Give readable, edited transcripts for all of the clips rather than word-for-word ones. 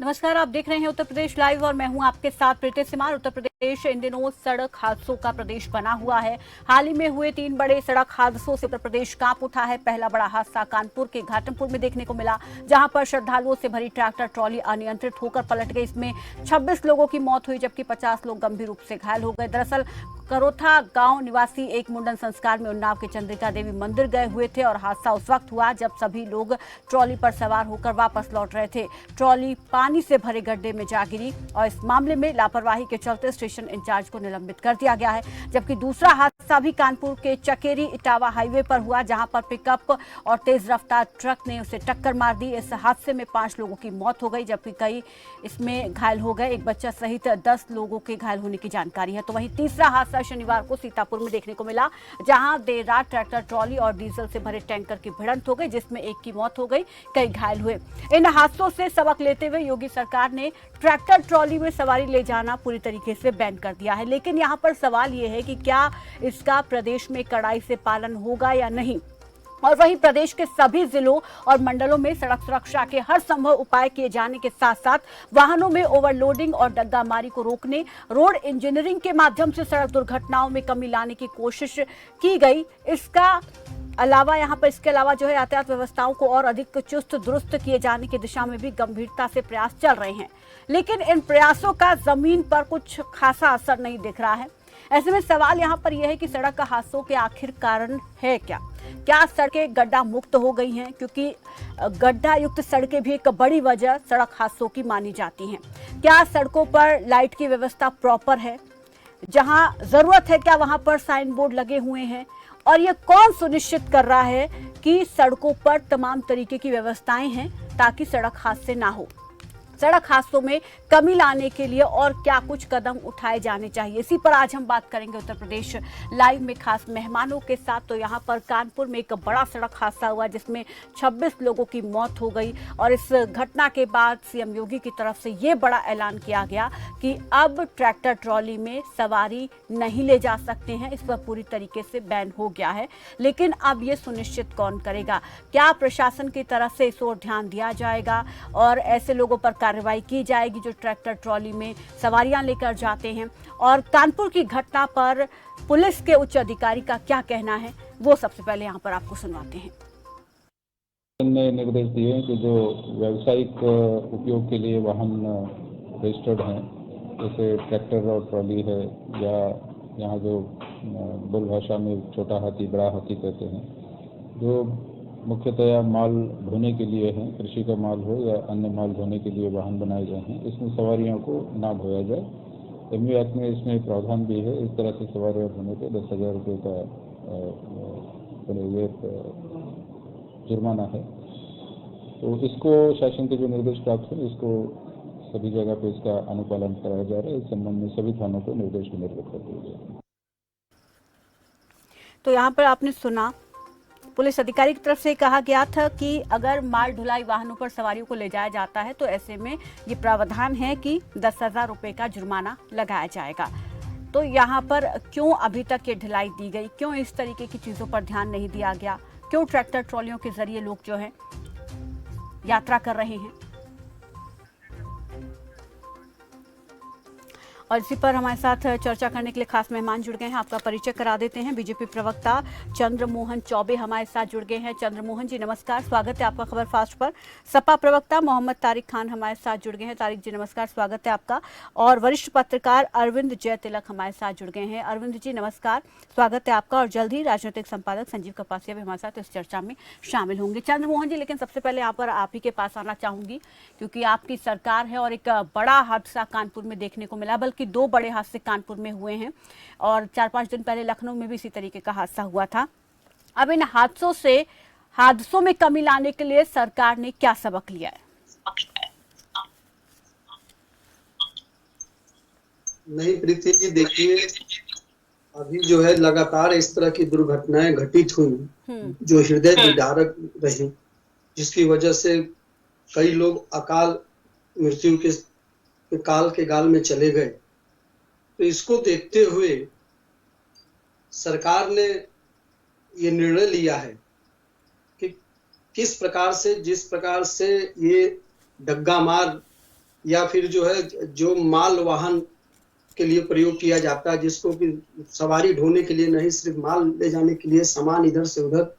नमस्कार, आप देख रहे हैं उत्तर प्रदेश लाइव और मैं हूं आपके साथ प्रीति सिमार। उत्तर प्रदेश इन दिनों सड़क हादसों का प्रदेश बना हुआ है। हाल ही में हुए 3 बड़े सड़क हादसों से उत्तर प्रदेश कांप उठा है। पहला बड़ा हादसा कानपुर के घाटमपुर में देखने को मिला, जहां पर श्रद्धालुओं से भरी ट्रैक्टर ट्रॉली अनियंत्रित होकर पलट गई। इसमें 26 लोगों की मौत हुई, जबकि 50 लोग गंभीर रूप से घायल हो गए। दरअसल करोथा गांव निवासी एक मुंडन संस्कार में उन्नाव के चंद्रिका देवी मंदिर गए हुए थे और हादसा उस वक्त हुआ जब सभी लोग ट्रॉली पर सवार होकर वापस लौट रहे थे। ट्रॉली पानी से भरे गड्ढे में जा गिरी और इस मामले में लापरवाही के चलते स्टेशन इंचार्ज को निलंबित कर दिया गया है। जबकि दूसरा हादसा भी कानपुर के चकेरी इटावा हाईवे पर हुआ, जहां पर पिकअप और तेज रफ्तार ट्रक ने उसे टक्कर मार दी। इस हादसे में 5 लोगों की मौत हो गई, जबकि कई इसमें घायल हो गए। एक बच्चा सहित 10 लोगों के घायल होने की जानकारी है। तो वहीं तीसरा हादसा शनिवार को सीतापुर में देखने को मिला, जहां देर रात ट्रैक्टर ट्रॉली और डीजल से भरे टैंकर की भिड़ंत हो गई, जिसमें एक की मौत हो गई, कई घायल हुए। इन हादसों से सबक लेते हुए योगी सरकार ने ट्रैक्टर ट्रॉली में सवारी ले जाना पूरी तरीके से बैन कर दिया है। लेकिन यहां पर सवाल यह है कि क्या इसका प्रदेश में कड़ाई से पालन होगा या नहीं। और वहीं प्रदेश के सभी जिलों और मंडलों में सड़क सुरक्षा के हर संभव उपाय किए जाने के साथ साथ वाहनों में ओवरलोडिंग और डग्गामारी को रोकने, रोड इंजीनियरिंग के माध्यम से सड़क दुर्घटनाओं में कमी लाने की कोशिश की गई। इसके अलावा जो है यातायात व्यवस्थाओं को और अधिक चुस्त दुरुस्त किए जाने की दिशा में भी गंभीरता से प्रयास चल रहे हैं। लेकिन इन प्रयासों का जमीन पर कुछ खासा असर नहीं दिख रहा है। ऐसे में सवाल यहाँ पर यह है कि सड़क हादसों के आखिर कारण है क्या सड़कें गड्ढा मुक्त हो गई हैं, क्योंकि गड्ढा युक्त सड़कें भी एक बड़ी वजह सड़क हादसों की मानी जाती हैं। क्या सड़कों पर लाइट की व्यवस्था प्रॉपर है, जहां जरूरत है क्या वहां पर साइन बोर्ड लगे हुए हैं, और ये कौन सुनिश्चित कर रहा है कि सड़कों पर तमाम तरीके की व्यवस्थाएं हैं ताकि सड़क हादसे ना हो। सड़क हादसों में कमी लाने के लिए और क्या कुछ कदम उठाए जाने चाहिए, इसी पर आज हम बात करेंगे उत्तर प्रदेश लाइव में खास मेहमानों के साथ। तो यहाँ पर कानपुर में एक बड़ा सड़क हादसा हुआ, जिसमें 26 लोगों की मौत हो गई और इस घटना के बाद सीएम योगी की तरफ से ये बड़ा ऐलान किया गया कि अब ट्रैक्टर ट्रॉली में सवारी नहीं ले जा सकते हैं। इस पर पूरी तरीके से बैन हो गया है। लेकिन अब ये सुनिश्चित कौन करेगा? क्या प्रशासन की तरफ से इस ओर ध्यान दिया जाएगा और ऐसे लोगों पर कार्रवाई की जाएगी जो ट्रैक्टर ट्रॉली में सवारियां लेकर जाते हैं? और कानपुर की घटना पर पुलिस के उच्च अधिकारी का क्या कहना है, वो सबसे पहले यहाँ पर आपको सुनवाते हैं। ने निर्देश दिए हैं कि जो व्यावसायिक उपयोग के लिए वाहन रजिस्टर्ड हैं, जैसे ट्रैक्टर और ट्रॉली है, या यहाँ जो बोल भाषा में छोटा हाथी बड़ा हाथी कहते हैं, जो मुख्यतया माल ढोने के लिए हैं, कृषि का माल हो या अन्य माल ढोने के लिए वाहन बनाए गए हैं, इसमें सवारियों को ना ढोया जाए। एमवी एक्ट में इसमें प्रावधान भी है। इस तरह से सवारियाँ ढोने पर 10,000 रुपये का जुर्माना है। तो इसको शासन के जो निर्देश प्राप्त हुए, इसको सभी जगह पे इसका अनुपालन कराया जा रहा है। इस संबंध में सभी थानों को निर्देश निर्गत कर दिए गए। तो यहाँ पर आपने सुना, पुलिस अधिकारी की तरफ से कहा गया था कि अगर माल ढुलाई वाहनों पर सवारियों को ले जाया जाता है तो ऐसे में ये प्रावधान है कि 10,000 रुपये का जुर्माना लगाया जाएगा। तो यहाँ पर क्यों अभी तक ये ढिलाई दी गई, क्यों इस तरीके की चीज़ों पर ध्यान नहीं दिया गया, क्यों ट्रैक्टर ट्रॉलियों के जरिए लोग जो है यात्रा कर रहे हैं? और इसी पर हमारे साथ चर्चा करने के लिए खास मेहमान जुड़ गए हैं। आपका परिचय करा देते हैं। बीजेपी प्रवक्ता चंद्रमोहन चौबे हमारे साथ जुड़ गए हैं। चंद्रमोहन जी नमस्कार, स्वागत है आपका खबर फास्ट पर। सपा प्रवक्ता मोहम्मद तारिक खान हमारे साथ जुड़ गए हैं। तारिक जी नमस्कार, स्वागत है आपका। और वरिष्ठ पत्रकार अरविंद जय तिलक हमारे साथ जुड़ गए हैं। अरविंद जी नमस्कार, स्वागत है आपका। और जल्द ही राजनीतिक संपादक संजीव कपासिया भी हमारे साथ इस चर्चा में शामिल होंगे। चंद्रमोहन जी, लेकिन सबसे पहले यहाँ पर आप ही के पास आना चाहूंगी, क्योंकि आपकी सरकार है और एक बड़ा हादसा कानपुर में देखने को मिला, बल्कि 2 बड़े हादसे कानपुर में हुए हैं और 4-5 दिन पहले लखनऊ में भी इसी तरीके का हादसा हुआ था। अब इन हादसों में कमी लाने के लिए सरकार ने क्या सबक लिया है? नहीं प्रीति जी, देखिए अभी जो है लगातार इस तरह की दुर्घटनाएं घटित हुई जो हृदय विदारक रही, जिसकी वजह से कई लोग अकाल मृत्यु के काल के गाल में चले गए। तो इसको देखते हुए सरकार ने ये निर्णय लिया है कि जिस प्रकार से ये डग्गा मार या फिर जो है जो माल वाहन के लिए प्रयोग किया जाता है, जिसको कि सवारी ढोने के लिए नहीं, सिर्फ माल ले जाने के लिए, सामान इधर से उधर।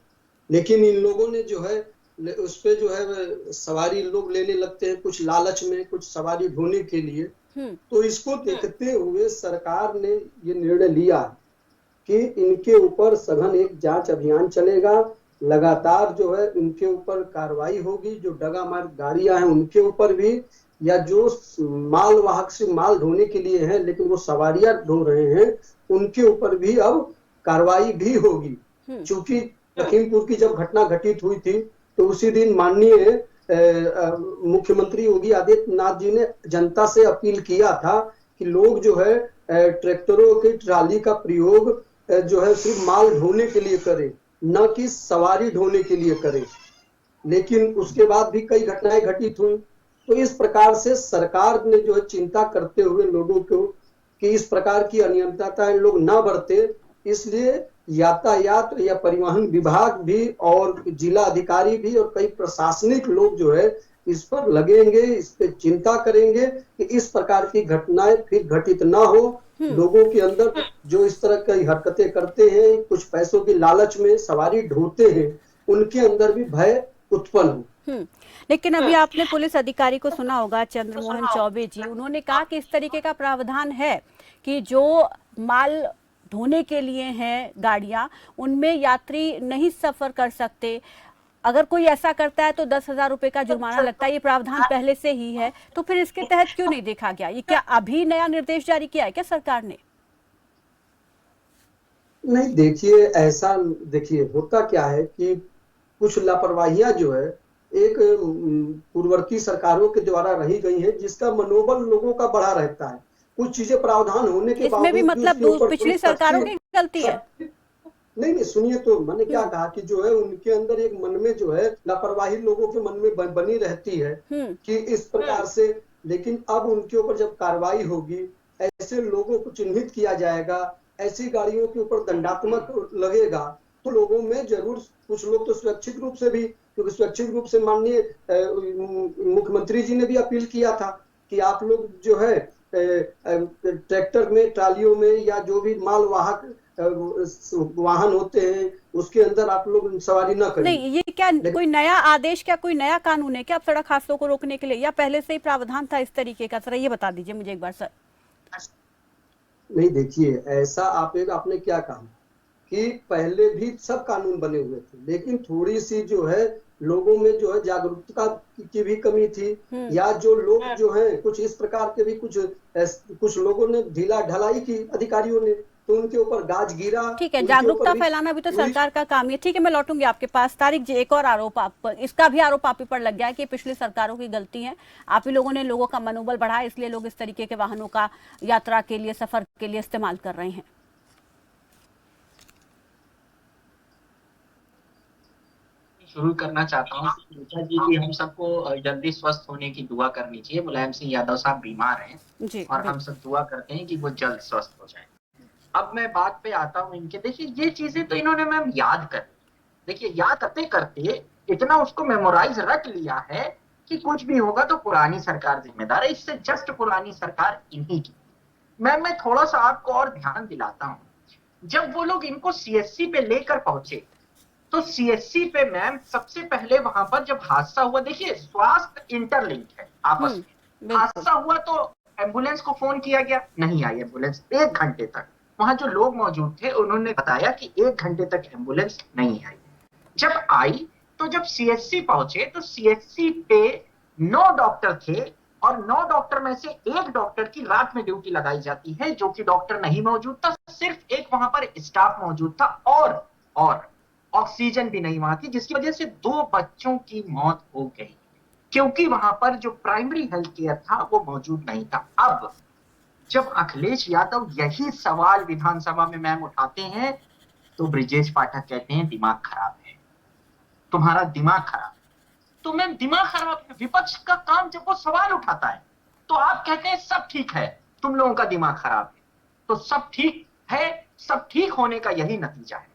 लेकिन इन लोगों ने जो है उस पे जो है सवारी लोग लेने लगते हैं, कुछ लालच में, कुछ सवारी ढोने के लिए। तो इसको देखते हुए सरकार ने ये निर्णय लिया कि इनके ऊपर सघन एक जांच अभियान चलेगा, लगातार जो है इनके ऊपर कार्रवाई होगी, जो डगामार गाड़ियां हैं उनके ऊपर भी, या जो माल वाहक से माल ढोने के लिए है लेकिन वो सवारियां ढो रहे हैं, उनके ऊपर भी अब कार्रवाई भी होगी। चूंकि लखीमपुर की जब घटना घटित हुई थी तो उसी दिन माननीय मुख्यमंत्री योगी आदित्यनाथ जी ने जनता से अपील किया था कि लोग जो है ट्रैक्टरों की ट्राली का प्रयोग जो है सिर्फ माल ढोने के लिए करें, न कि सवारी ढोने के लिए करें। लेकिन उसके बाद भी कई घटनाएं घटित हुई। तो इस प्रकार से सरकार ने जो है चिंता करते हुए लोगों को कि इस प्रकार की अनियमितताएं लोग ना बरते, इसलिए यातायात या परिवहन विभाग भी और जिला अधिकारी भी और कई प्रशासनिक लोग जो है इस पर लगेंगे, इस पे चिंता करेंगे कि इस प्रकार की घटनाएं फिर घटित ना हो। लोगों के अंदर जो इस तरह की हरकतें करते हैं, कुछ पैसों की लालच में सवारी ढोते हैं, उनके अंदर भी भय उत्पन्न हो। लेकिन अभी आपने पुलिस अधिकारी को सुना होगा, चंद्रमोहन चौबे जी, उन्होंने कहा कि इस तरीके का प्रावधान है कि जो माल ढोने के लिए हैं गाड़ियां, उनमें यात्री नहीं सफर कर सकते। अगर कोई ऐसा करता है तो 10,000 रुपए का जुर्माना लगता है। ये प्रावधान पहले से ही है, तो फिर इसके तहत क्यों नहीं देखा गया? ये क्या अभी नया निर्देश जारी किया है क्या सरकार ने? नहीं, देखिए ऐसा, देखिए होता क्या है कि कुछ लापरवाहियां जो है एक पूर्ववर्ती सरकारों के द्वारा रही गई है, जिसका मनोबल लोगों का बढ़ा रहता है। कुछ चीजें प्रावधान होने के इसमें भी बावजूद मतलब पिछली सरकारों की गलती है? नहीं, सुनिए तो मैंने क्या कहा कि जो है उनके अंदर एक मन में जो है लापरवाही लोगों के मन में बनी रहती है कि इस प्रकार से। लेकिन अब उनके ऊपर जब कार्रवाई होगी, ऐसे लोगों को चिन्हित किया जाएगा, ऐसी गाड़ियों के ऊपर दंडात्मक लगेगा, तो लोगों में जरूर कुछ लोग तो स्वैच्छिक रूप से भी, क्योंकि स्वैच्छिक रूप से माननीय मुख्यमंत्री जी ने भी अपील किया था कि आप लोग जो है ट्रैक्टर में, ट्रालियों में या जो भी माल वाहक वाहन होते हैं उसके अंदर आप लोग सवारी न करें। नहीं, ये क्या कोई नया आदेश, क्या कोई नया कानून है क्या सड़क हादसों को रोकने के लिए, या पहले से ही प्रावधान था इस तरीके का? सर ये बता दीजिए मुझे एक बार सर। नहीं, देखिए ऐसा आपने क्या कहा कि पहले भी सब कानून बने हुए थे, लेकिन थोड़ी सी जो है लोगों में जो है जागरूकता की भी कमी थी, या जो लोग जो हैं कुछ इस प्रकार के भी कुछ लोगों ने ढीला ढलाई की, अधिकारियों ने, तो उनके ऊपर गाज गिरा। ठीक है, जागरूकता फैलाना भी तो सरकार का काम है। ठीक है, मैं लौटूंगी आपके पास। तारिक जी, एक और आरोप आप पर, इसका भी आरोप आप ही पर लग गया है कि पिछली सरकारों की गलती है, आप ही लोगों ने लोगों का मनोबल बढ़ाया, इसलिए लोग इस तरीके के वाहनों का यात्रा के लिए, सफर के लिए इस्तेमाल कर रहे हैं। शुरू करना चाहता हूँ ऋचा जी की हम सबको जल्दी स्वस्थ होने की दुआ करनी चाहिए। मुलायम सिंह यादव साहब बीमार हैं जी, और हम सब दुआ करते हैं कि वो जल्द स्वस्थ हो जाए। अब मैं बात पे आता हूँ इनके। देखिए ये चीजें तो इन्होंने मैम याद कर, देखिए याद करते करते इतना उसको मेमोराइज रख लिया है कि कुछ भी होगा तो पुरानी सरकार जिम्मेदार है, इससे जस्ट पुरानी सरकार इन्हीं की। मैं थोड़ा सा आपको और ध्यान दिलाता हूँ, जब वो लोग इनको सीएससी पे लेकर पहुंचे तो सीएससी पे मैम सबसे पहले वहां पर जब हादसा हुआ, देखिए स्वास्थ्य इंटरलिंक है आपस में। हादसा हुआ तो एम्बुलेंस को फोन किया गया, नहीं आई एम्बुलेंस 1 घंटे तक। वहां जो लोग मौजूद थे उन्होंने बताया कि 1 घंटे तक एम्बुलेंस नहीं आई। जब आई तो जब सीएससी पहुंचे तो सीएससी पे 9 डॉक्टर थे और 9 डॉक्टर में से 1 डॉक्टर की रात में ड्यूटी लगाई जाती है, जो कि डॉक्टर नहीं मौजूद था, सिर्फ एक वहां पर स्टाफ मौजूद था और ऑक्सीजन भी नहीं वहां थी, जिसकी वजह से 2 बच्चों की मौत हो गई क्योंकि वहां पर जो प्राइमरी हेल्थ केयर था वो मौजूद नहीं था। अब जब अखिलेश यादव यही सवाल विधानसभा में मैम उठाते हैं तो ब्रिजेश पाठक कहते हैं दिमाग खराब है, तुम्हारा दिमाग खराब। तो मैम दिमाग खराब है, विपक्ष का काम जब वो सवाल उठाता है तो आप कहते हैं सब ठीक है, तुम लोगों का दिमाग खराब है। तो सब ठीक है, सब ठीक होने का यही नतीजा है।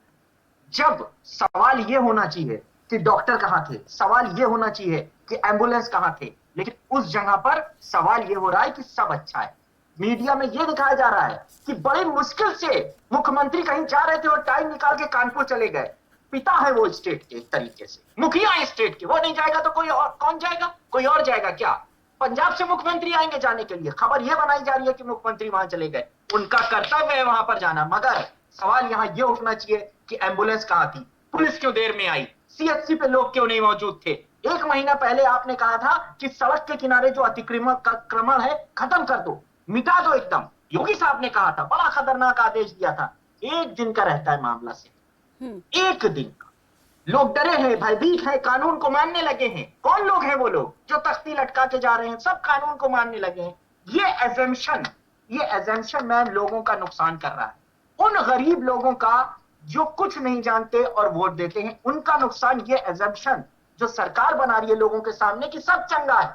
जब सवाल ये होना चाहिए कि डॉक्टर कहां थे, सवाल ये होना चाहिए कि एम्बुलेंस कहां थे, लेकिन उस जगह पर सवाल ये हो रहा है कि सब अच्छा है। मीडिया में ये दिखाया जा रहा है कि बड़ी मुश्किल से मुख्यमंत्री कहीं जा रहे थे और टाइम निकाल के कानपुर चले गए। पिता है वो स्टेट के, एक तरीके से मुखिया है स्टेट के, वो नहीं जाएगा तो कोई और कौन जाएगा? कोई और जाएगा क्या? पंजाब से मुख्यमंत्री आएंगे जाने के लिए, खबर यह बनाई जा रही है कि मुख्यमंत्री वहां चले गए, उनका कर्तव्य है वहां पर जाना। मगर सवाल यहां यह उठना चाहिए कि एम्बुलेंस कहां थी, पुलिस क्यों देर में आई, सीएचसी पे लोग क्यों नहीं मौजूद थे? 1 महीना पहले आपने कहा था कि सड़क के किनारे जो अतिक्रमण है खत्म कर दो, मिटा दो एकदम। योगी साहब ने कहा था, बड़ा खतरनाक आदेश दिया था। 1 दिन का रहता है मामला से, 1 दिन का। लोग डरे हैं, भयभीत हैं, कानून को मानने लगे हैं। कौन लोग हैं वो लोग जो तख्ती लटका के जा रहे हैं? सब कानून को मानने लगे हैं। ये एजम्पशन मैम लोगों का नुकसान कर रहा है। उन गरीब लोगों का जो कुछ नहीं जानते और वोट देते हैं, उनका नुकसान ये एजम्पशन जो सरकार बना रही है लोगों के सामने कि सब चंगा है,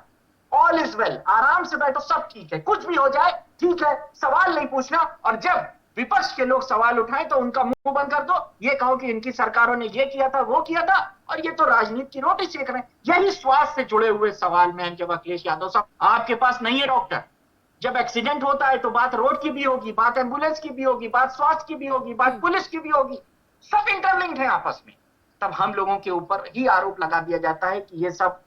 ऑल इज वेल, आराम से बैठो, सब ठीक है, कुछ भी हो जाए ठीक है, सवाल नहीं पूछना। और जब विपक्ष के लोग सवाल उठाएं तो उनका मुंह बंद कर दो, ये कहो कि इनकी सरकारों ने ये किया था, वो किया था, और ये तो राजनीति की रोटी सेक रहे हैं। यही स्वास्थ्य से जुड़े हुए सवाल में जब अखिलेश यादव साहब आपके पास नहीं है डॉक्टर, जब एक्सीडेंट होता है तो बात रोड की भी होगी, बात एम्बुलेंस की भी होगी, बात स्वास्थ्य की भी होगी, बात पुलिस की भी होगी, सब इंटरलिंक्ड है आपस में। तब हम लोगों के ऊपर ही आरोप लगा दिया जाता है कि ये सब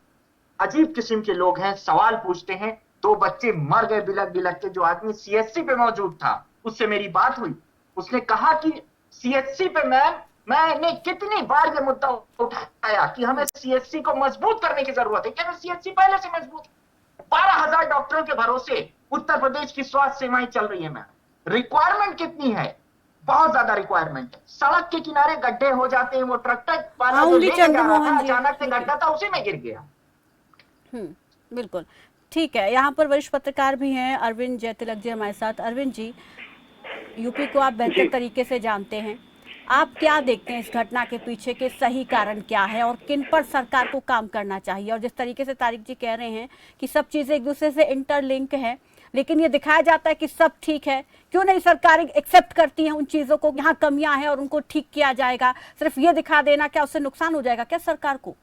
अजीब किस्म के लोग हैं, सवाल पूछते हैं। 2 बच्चे मर गए बिलक बिलक के। जो आदमी सीएचसी पे मौजूद था, उससे मेरी बात हुई, उसने कहा कि सीएचसी पे मैंने कितनी बार ये मुद्दा उठाया कि हमें सीएचसी को मजबूत करने की जरूरत है। क्या सीएचसी पहले से मजबूत? 12,000 डॉक्टरों के भरोसे उत्तर प्रदेश की स्वास्थ्य सेवाएं चल रही है। मैम रिक्वायरमेंट कितनी है? बहुत ज्यादा रिक्वायरमेंट है। सड़क के किनारे गड्ढे हो जाते हैं, वो ट्रक वाला जो लेके जा रहा था, अचानक से गड्ढा था, उसी में गिर गया। बिल्कुल ठीक है। यहाँ पर वरिष्ठ पत्रकार भी हैं, अरविंद जयतिलक जी हमारे साथ। अरविंद जी, यूपी को आप बेहतर तरीके से जानते हैं, आप क्या देखते हैं इस घटना के पीछे के सही कारण क्या है और किन पर सरकार को काम करना चाहिए? और जिस तरीके से तारिक जी कह रहे हैं कि सब चीजें एक दूसरे से इंटरलिंक है, लेकिन ये दिखाया जाता है कि सब ठीक है, क्यों नहीं सरकार एक्सेप्ट करती है उन चीजों को, यहाँ कमियां हैं और उनको ठीक किया जाएगा? सिर्फ ये दिखा देना, क्या उससे नुकसान हो जाएगा क्या सरकार को?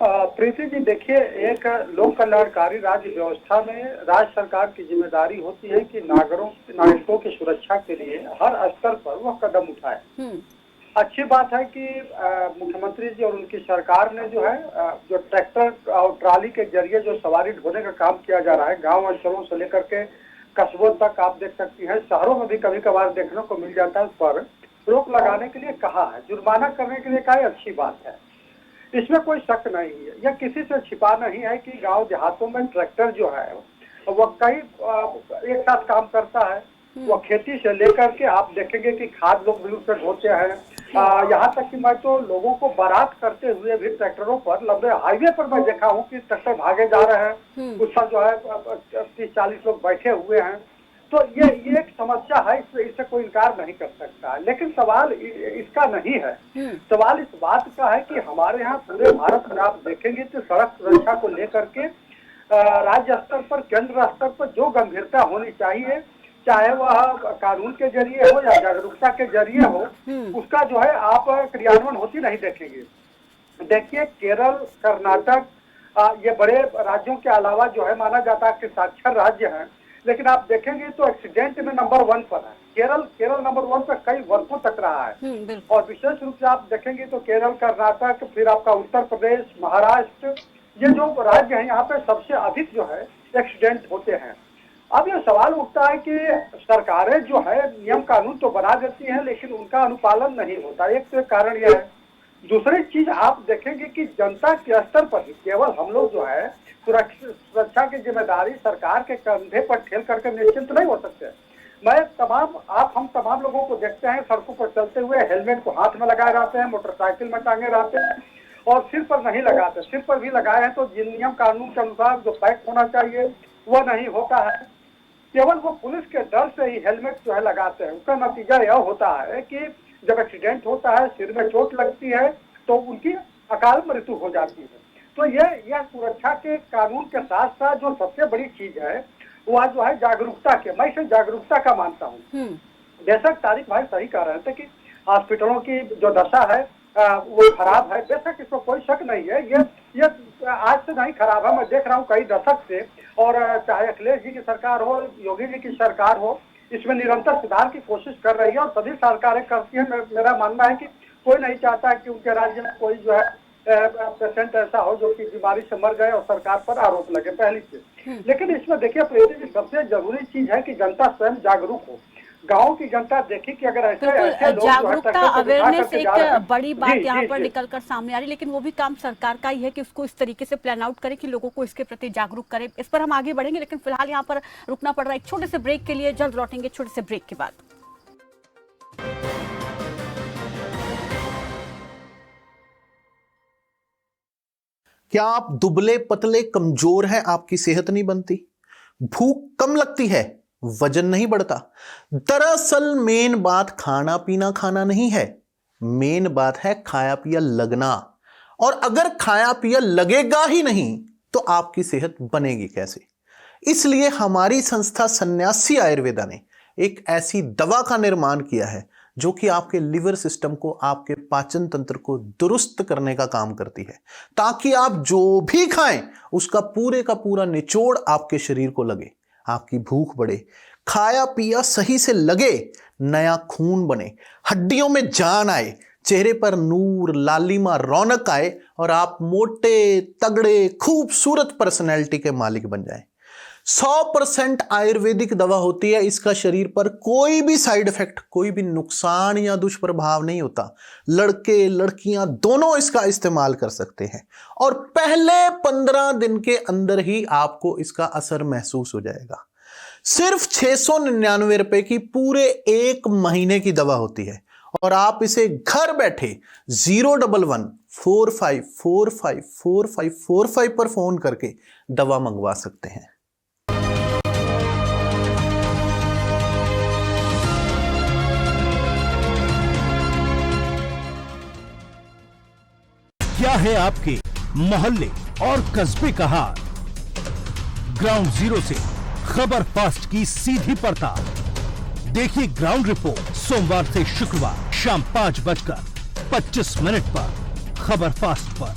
प्रीति जी, देखिए, एक लोक कल्याणकारी राज्य व्यवस्था में राज्य सरकार की जिम्मेदारी होती है कि नागरिकों की सुरक्षा के लिए हर स्तर पर वह कदम उठाए। अच्छी बात है कि मुख्यमंत्री जी और उनकी सरकार ने जो है जो ट्रैक्टर और ट्राली के जरिए जो सवारी ढोने का काम किया जा रहा है, गांव अंचलों से लेकर के कस्बों तक आप देख सकती हैं, शहरों में भी कभी कभार देखने को मिल जाता है, उस पर रोक लगाने के लिए कहा है, जुर्माना करने के लिए कहा है, अच्छी बात है, इसमें कोई शक नहीं है। यह किसी से छिपा नहीं है कि गांव देहातों में ट्रैक्टर जो है वह कई एक साथ काम करता है। वह खेती से लेकर के आप देखेंगे कि खाद लोग भी उससे ढोते हैं, यहाँ तक कि मैं तो लोगों को बारात करते हुए भी ट्रैक्टरों पर लंबे हाईवे पर मैं देखा हूँ कि ट्रैक्टर भागे जा रहे हैं, उस पर जो है 30-40 लोग बैठे हुए हैं। तो ये एक समस्या है, इससे कोई इनकार नहीं कर सकता। लेकिन सवाल इसका नहीं है, सवाल इस बात का है कि हमारे यहाँ पूरे भारत में आप देखेंगे तो सड़क सुरक्षा को लेकर के राज्य स्तर पर, केंद्र स्तर पर जो गंभीरता होनी चाहिए, चाहे वह कानून के जरिए हो या जागरूकता के जरिए हो, उसका जो है आप क्रियान्वयन होती नहीं देखेंगे। देखिए, केरल, कर्नाटक ये बड़े राज्यों के अलावा जो है माना जाता है कि साक्षर राज्य हैं, लेकिन आप देखेंगे तो एक्सीडेंट में नंबर 1 पर है। केरल नंबर 1 पर कई वर्षों तक रहा है। और विशेष रूप से आप देखेंगे तो केरल, कर्नाटक, फिर आपका उत्तर प्रदेश, महाराष्ट्र, ये जो राज्य हैं यहाँ पे सबसे अधिक जो है एक्सीडेंट होते हैं। अब ये सवाल उठता है कि सरकारें जो है नियम कानून तो बना देती हैं, लेकिन उनका अनुपालन नहीं होता। एक तो कारण यह है। दूसरी चीज आप देखेंगे कि जनता के स्तर पर ही केवल हम लोग जो है सुरक्षा की जिम्मेदारी सरकार के कंधे पर ठेल करके निश्चिंत नहीं हो सकते। हम तमाम लोगों को देखते हैं सड़कों पर चलते हुए, हेलमेट को हाथ में लगाए रहते हैं, मोटरसाइकिल में टांगे रहते हैं और सिर पर नहीं लगाते। सिर पर भी लगाए हैं तो जिन नियम कानून के अनुसार जो पैक होना चाहिए वह नहीं होता है। केवल वो पुलिस के डर से ही हेलमेट जो है लगाते हैं। उसका नतीजा यह होता है कि जब एक्सीडेंट होता है, सिर में चोट लगती है, तो उनकी अकाल मृत्यु हो जाती है। तो यह सुरक्षा के कानून के साथ साथ जो सबसे बड़ी चीज है वह जो है जागरूकता के, मैं इसे जागरूकता का मानता हूँ। बेशक तारिक भाई सही कह रहे थे कि हॉस्पिटलों की जो दशा है वो खराब है, बेशक इसको कोई शक नहीं है। ये आज से नहीं खराब है, मैं देख रहा हूँ कई दशक से। और चाहे अखिलेश जी की सरकार हो, योगी जी की सरकार हो, इसमें निरंतर सुधार की कोशिश कर रही है और सभी सरकारें करती है। मेरा मानना है कि कोई नहीं चाहता है कि उनके राज्य में कोई जो है पेशेंट ऐसा हो जो कि बीमारी से मर गए और सरकार पर आरोप लगे, पहली चीज। लेकिन इसमें देखिए प्रीति जी, सबसे जरूरी चीज है कि जनता स्वयं जागरूक हो। गांव की जनता देखी कि अगर ऐसे लोग जागरूकता, अवेयरनेस एक बड़ी बात यहाँ पर निकल कर सामने आ रही है, लेकिन वो भी काम सरकार का ही है कि उसको इस तरीके से प्लान आउट करे कि लोगों को इसके प्रति जागरूक करे। इस पर हम आगे बढ़ेंगे, लेकिन फिलहाल यहाँ पर रुकना पड़ रहा है एक छोटे से ब्रेक के लिए। जल्द लौटेंगे छोटे से ब्रेक के बाद। क्या आप दुबले पतले कमजोर हैं, आपकी सेहत नहीं बनती, भूख कम लगती है, वजन नहीं बढ़ता? दरअसल मेन बात खाना पीना खाना नहीं है, मेन बात है खाया पिया लगना। और अगर खाया पिया लगेगा ही नहीं तो आपकी सेहत बनेगी कैसे? इसलिए हमारी संस्था सन्यासी आयुर्वेदा ने एक ऐसी दवा का निर्माण किया है जो कि आपके लिवर सिस्टम को, आपके पाचन तंत्र को दुरुस्त करने का काम करती है, ताकि आप जो भी खाएं उसका पूरे का पूरा निचोड़ आपके शरीर को लगे, आपकी भूख बढ़े, खाया पिया सही से लगे, नया खून बने, हड्डियों में जान आए, चेहरे पर नूर, लालिमा, रौनक आए और आप मोटे तगड़े खूबसूरत पर्सनैलिटी के मालिक बन जाएं। 100% आयुर्वेदिक दवा होती है, इसका शरीर पर कोई भी साइड इफेक्ट, कोई भी नुकसान या दुष्प्रभाव नहीं होता। लड़के लड़कियां दोनों इसका इस्तेमाल कर सकते हैं और पहले 15 दिन के अंदर ही आपको इसका असर महसूस हो जाएगा। सिर्फ 699 रुपए की पूरे 1 महीने की दवा होती है और आप इसे घर बैठे 011-45454545 पर फोन करके दवा मंगवा सकते हैं। क्या है आपके मोहल्ले और कस्बे का हाल? ग्राउंड जीरो से खबर फास्ट की सीधी पड़ताल। देखिए ग्राउंड रिपोर्ट सोमवार से शुक्रवार शाम 5:25 पर खबर फास्ट पर।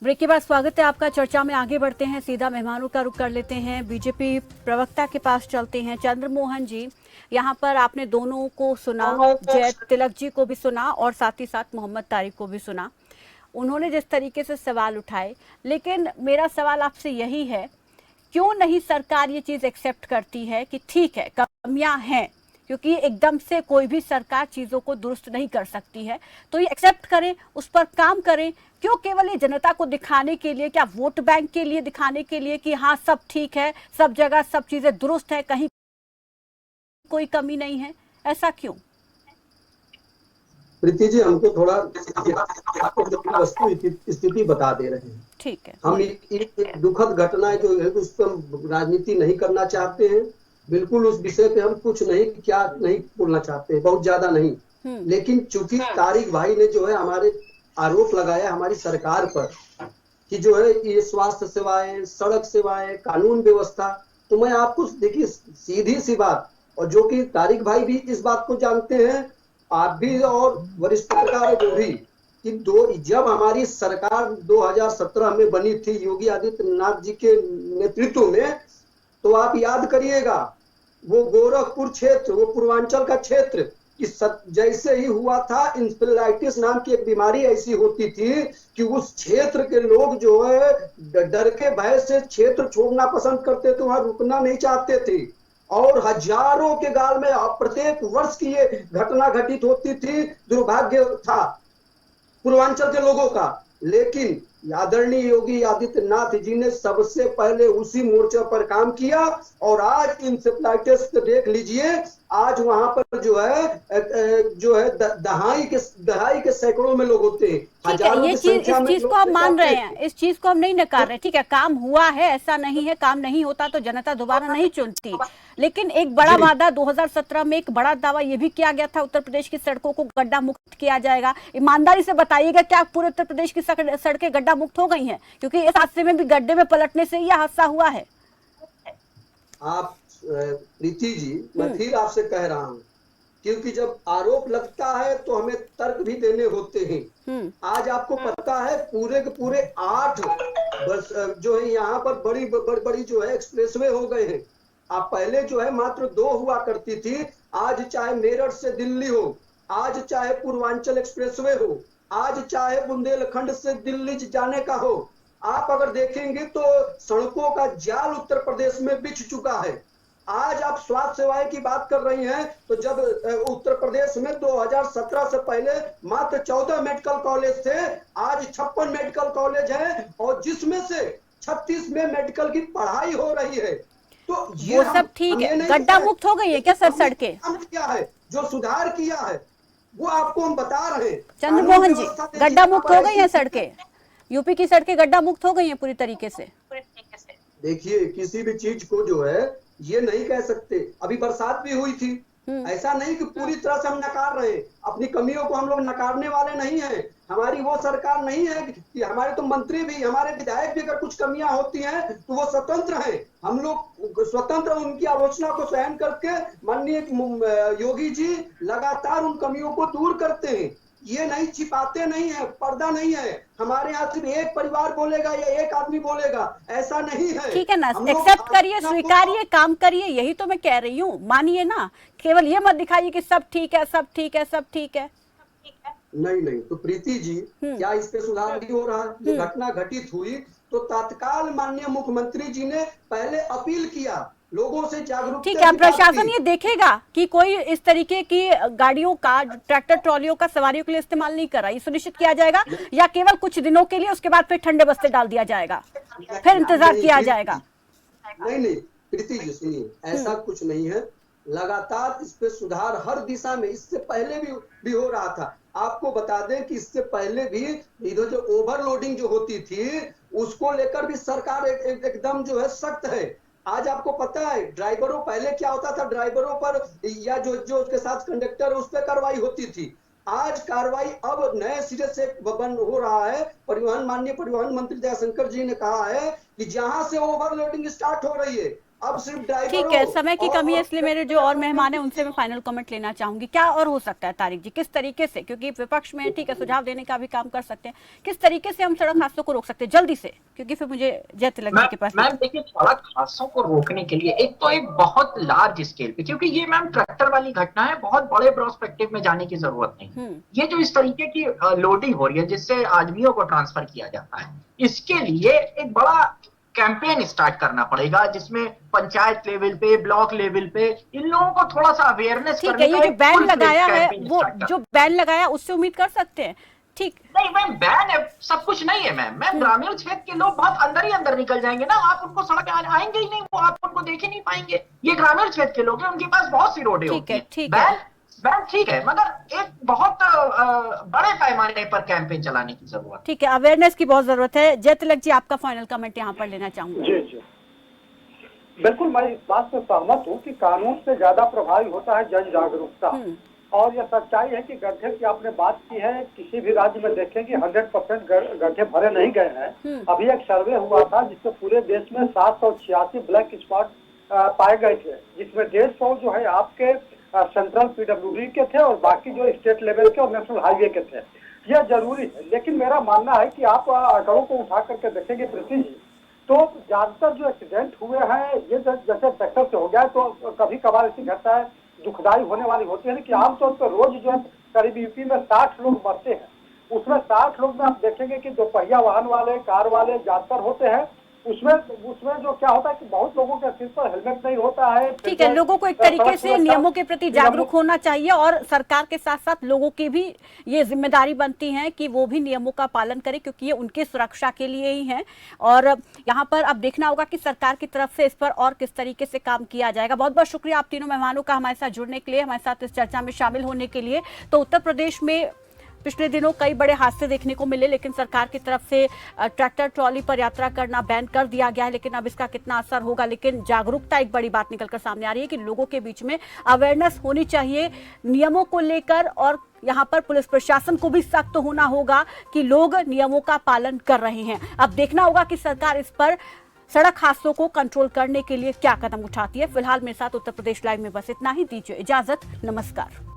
ब्रेक के बाद स्वागत है आपका। चर्चा में आगे बढ़ते हैं, सीधा मेहमानों का रुख कर लेते हैं। बीजेपी प्रवक्ता के पास चलते हैं। चंद्रमोहन जी, यहाँ पर आपने दोनों को सुना, जय तिलक जी को भी सुना और साथ ही साथ मोहम्मद तारिक को भी सुना। उन्होंने जिस तरीके से सवाल उठाए, लेकिन मेरा सवाल आपसे यही है, क्यों नहीं सरकार ये चीज एक्सेप्ट करती है कि ठीक है कमियां हैं, क्योंकि एकदम से कोई भी सरकार चीजों को दुरुस्त नहीं कर सकती है, तो ये एक्सेप्ट करें, उस पर काम करें। क्यों केवल ये जनता को दिखाने के लिए, क्या वोट बैंक के लिए दिखाने के लिए कि हाँ सब ठीक है, सब जगह सब चीजें दुरुस्त है, कहीं कोई कमी नहीं है, ऐसा क्यों? प्रीति जी, हमको थोड़ा वस्तु स्थिति बता दे रहे हैं। ठीक है, हम एक दुखद घटना है जो है उस पर राजनीति नहीं करना चाहते हैं, बिल्कुल उस विषय पे हम कुछ नहीं बोलना चाहते हैं, बहुत ज्यादा नहीं। लेकिन चूंकि तारिक भाई ने जो है हमारे आरोप लगाया हमारी सरकार पर कि जो है ये स्वास्थ्य सेवाएं, सड़क सेवाएं, कानून व्यवस्था, तो मैं आपको देखिए सीधी सी बात, और जो कि तारिक भाई भी इस बात को जानते हैं, आप भी और वरिष्ठ पत्रकार जो भी, कि जब हमारी सरकार 2017 में बनी थी योगी आदित्यनाथ जी के नेतृत्व में, तो आप याद करिएगा वो गोरखपुर क्षेत्र, वो पूर्वांचल का क्षेत्र, कि जैसे ही हुआ था इंसेफेलाइटिस नाम की एक बीमारी ऐसी होती थी कि उस क्षेत्र के लोग जो है डर के भय से क्षेत्र छोड़ना पसंद करते थे, वहां रुकना नहीं चाहते थे, और हजारों के गाल में प्रत्येक वर्ष की ये घटना घटित होती थी। दुर्भाग्य था पूर्वांचल के लोगों का, लेकिन आदरणीय योगी आदित्यनाथ जी ने सबसे पहले उसी मोर्चे पर काम किया, और आज इंसेफेलाइटिस देख लीजिए, आज वहां पर जो है दहाई के सैकड़ों में लोग होते हैं। ठीक है, ये चीज, इस चीज को आप मान रहे हैं, इस चीज को हम नहीं नकार रहे, ठीक है, काम हुआ है, ऐसा नहीं है काम नहीं होता तो जनता दोबारा नहीं चुनती। लेकिन एक बड़ा वादा 2017 में, एक बड़ा दावा ये भी किया गया था, उत्तर प्रदेश की सड़कों को गड्ढा मुक्त किया जाएगा। ईमानदारी से बताइएगा, क्या पूरे उत्तर प्रदेश की सड़कें गड्ढा मुक्त हो गई हैं? क्योंकि इस हादसे में भी गड्ढे में पलटने से यह हादसा हुआ है। आप प्रीति जी, मैं फिर आपसे कह रहा हूँ, क्योंकि जब आरोप लगता है तो हमें तर्क भी देने होते हैं। आज आपको पता है पूरे के पूरे 8 बस जो है यहाँ पर बड़ी जो है एक्सप्रेसवे हो गए हैं। आप पहले जो है मात्र 2 हुआ करती थी, आज चाहे मेरठ से दिल्ली हो, आज चाहे पूर्वांचल एक्सप्रेसवे हो, आज चाहे बुंदेलखंड से दिल्ली जाने का हो, आप अगर देखेंगे तो सड़कों का जाल उत्तर प्रदेश में बिछ चुका है। आज आप स्वास्थ्य सेवाएं की बात कर रही हैं, तो जब उत्तर प्रदेश में 2017 से पहले मात्र 14 मेडिकल कॉलेज थे, आज 56 मेडिकल कॉलेज हैं, और जिसमें से 36 में मेडिकल की पढ़ाई हो रही है। तो ये वो सब ठीक है, गड्ढा मुक्त हो गई है क्या सर सड़कें? क्या है जो सुधार किया है वो आपको हम बता रहे हैं। चंद्रमोहन जी, गड्ढा मुक्त हो गई है सड़कें? यूपी की सड़कें गड्ढा मुक्त हो गई हैं पूरी तरीके से? देखिए, किसी भी चीज को जो है ये नहीं कह सकते। अभी बरसात भी हुई थी, ऐसा नहीं कि पूरी तरह से हम नकार रहे हैं। अपनी कमियों को हम लोग नकारने वाले नहीं हैं। हमारी वो सरकार नहीं है कि हमारे तो मंत्री भी, हमारे विधायक भी अगर कुछ कमियां होती हैं तो वो स्वतंत्र हैं। हम लोग स्वतंत्र उनकी आलोचना को सहन करके माननीय योगी जी लगातार उन कमियों को दूर करते हैं। ये नहीं, छिपाते नहीं है, पर्दा नहीं है। हमारे यहाँ सिर्फ एक परिवार बोलेगा या एक आदमी बोलेगा, ऐसा नहीं है। ठीक है ना, एक्सेप्ट करिए, स्वीकारिए, काम करिए, यही तो मैं कह रही हूँ। मानिए ना, केवल ये मत दिखाइए कि सब ठीक है, सब ठीक है, सब ठीक है। नहीं, तो प्रीति जी, क्या इस पे सुधार नहीं हो रहा? ये घटना घटित हुई तो तत्काल माननीय मुख्यमंत्री जी ने पहले अपील किया, लोगों से जागरूकता। ठीक है, प्रशासन ये देखेगा कि कोई इस तरीके की गाड़ियों का, ट्रैक्टर ट्रॉलियों का सवारियों के लिए इस्तेमाल नहीं कर रहा, ये सुनिश्चित किया जाएगा? या केवल कुछ दिनों के लिए, उसके बाद फिर ठंडे बस्ते डाल दिया जाएगा, फिर इंतजार किया जाएगा? नहीं प्रीति जी, सुनिए, ऐसा कुछ नहीं है। लगातार इस पे सुधार हर दिशा में, इससे पहले भी हो रहा था। आपको बता दें कि इससे पहले भी इधर जो ओवरलोडिंग जो होती थी उसको लेकर भी सरकार एकदम जो है सख्त है। आज आपको पता है ड्राइवरों, पहले क्या होता था, ड्राइवरों पर या जो उसके साथ कंडक्टर उस पर कार्रवाई होती थी। आज कार्रवाई अब नए सिरे से बंद हो रहा है। माननीय परिवहन मंत्री दयाशंकर जी ने कहा है कि जहां से ओवरलोडिंग स्टार्ट हो रही है, अब सिर्फ ड्राइवर। ठीक है, समय की कमी है, इसलिए मेरे जो और मेहमान है उनसे मैं फाइनल कमेंट लेना चाहूंगी। क्या और हो सकता है तारिक जी, किस तरीके से, क्योंकि विपक्ष में ठीक है सुझाव देने का भी काम कर सकते हैं, किस तरीके से हम सड़क हादसों को रोक सकते हैं जल्दी से, क्योंकि फिर मुझे जय तिलक जी के पास। मैम देखिए, सड़क हादसों को रोकने के लिए एक बहुत लार्ज स्केल पे, क्योंकि ये मैम ट्रैक्टर वाली घटना है, बहुत बड़े प्रोस्पेक्टिव में जाने की जरूरत नहीं। ये जो इस तरीके की लोडिंग हो रही है जिससे आदमियों को ट्रांसफर किया जाता है, इसके लिए एक बड़ा कैंपेन स्टार्ट करना पड़ेगा, जिसमें पंचायत लेवल पे, ब्लॉक लेवल पे इन लोगों को थोड़ा सा अवेयरनेस करने का। ठीक है, ये जो बैन लगाया है, वो जो बैन लगाया उससे उम्मीद कर सकते हैं? ठीक नहीं मैम, बैन है सब कुछ नहीं है मैम। ग्रामीण क्षेत्र के लोग बहुत अंदर ही अंदर निकल जाएंगे ना, आप उनको सड़क आएंगे ही नहीं, वो आप उनको देख ही नहीं पाएंगे। ये ग्रामीण क्षेत्र के लोग हैं, उनके पास बहुत सी रोडें होती हैं। बैन ठीक है, मगर एक बहुत बड़े पैमाने पर कैंपेन चलाने की जरूरत। ठीक है, अवेयरनेस की बहुत जरूरत है। जय तिलक जी, आपका फाइनल कमेंट यहाँ पर लेना चाहूंगा। जी, बिल्कुल, मैं इस बात से सहमत हूँ कि कानून से ज्यादा प्रभावी होता है जन जागरूकता। और यह सच्चाई है कि गड्ढे की आपने बात की है, किसी भी राज्य में देखेंगे 100% गड्ढे भरे नहीं गए हैं। अभी एक सर्वे हुआ था जिसमें पूरे देश में 786 ब्लैक स्पॉट पाए गए थे, जिसमें 150 जो है आपके सेंट्रल पीडब्ल्यूडी के थे और बाकी जो स्टेट लेवल के और नेशनल हाईवे के थे। यह जरूरी है, लेकिन मेरा मानना है कि आप आंकड़ों को उठा करके देखेंगे प्रीति जी, तो ज्यादातर जो एक्सीडेंट हुए हैं ये जैसे ट्रैक्टर से हो गया, तो कभी कभार ऐसी घटना है दुखदायी होने वाली होती है कि आमतौर पर रोज जो है करीब यूपी में 60 लोग मरते हैं। उसमें 60 लोग में आप देखेंगे कि 2 पहिया वाहन वाले, कार वाले ज्यादातर होते हैं। उसमें जो क्या होता है कि बहुत लोगों के सिर पर हेलमेट नहीं होता है। ठीक है, लोगों को एक तरीके से नियमों के प्रति जागरूक होना चाहिए, और सरकार के साथ साथ लोगों की भी ये जिम्मेदारी बनती है कि वो भी नियमों का पालन करें, क्योंकि ये उनकी सुरक्षा के लिए ही है। और यहाँ पर अब देखना होगा कि सरकार की तरफ से इस पर और किस तरीके से काम किया जाएगा। बहुत बहुत शुक्रिया आप तीनों मेहमानों का हमारे साथ जुड़ने के लिए, हमारे साथ इस चर्चा में शामिल होने के लिए। तो उत्तर प्रदेश में पिछले दिनों कई बड़े हादसे देखने को मिले, लेकिन सरकार की तरफ से ट्रैक्टर ट्रॉली पर यात्रा करना बैन कर दिया गया है। लेकिन अब इसका कितना असर होगा, लेकिन जागरूकता एक बड़ी बात निकलकर सामने आ रही है कि लोगों के बीच में अवेयरनेस होनी चाहिए नियमों को लेकर, और यहाँ पर पुलिस प्रशासन को भी सख्त होना होगा कि लोग नियमों का पालन कर रहे हैं। अब देखना होगा कि सरकार इस पर सड़क हादसों को कंट्रोल करने के लिए क्या कदम उठाती है। फिलहाल मेरे साथ उत्तर प्रदेश लाइव में बस इतना ही। दीजिए इजाजत, नमस्कार।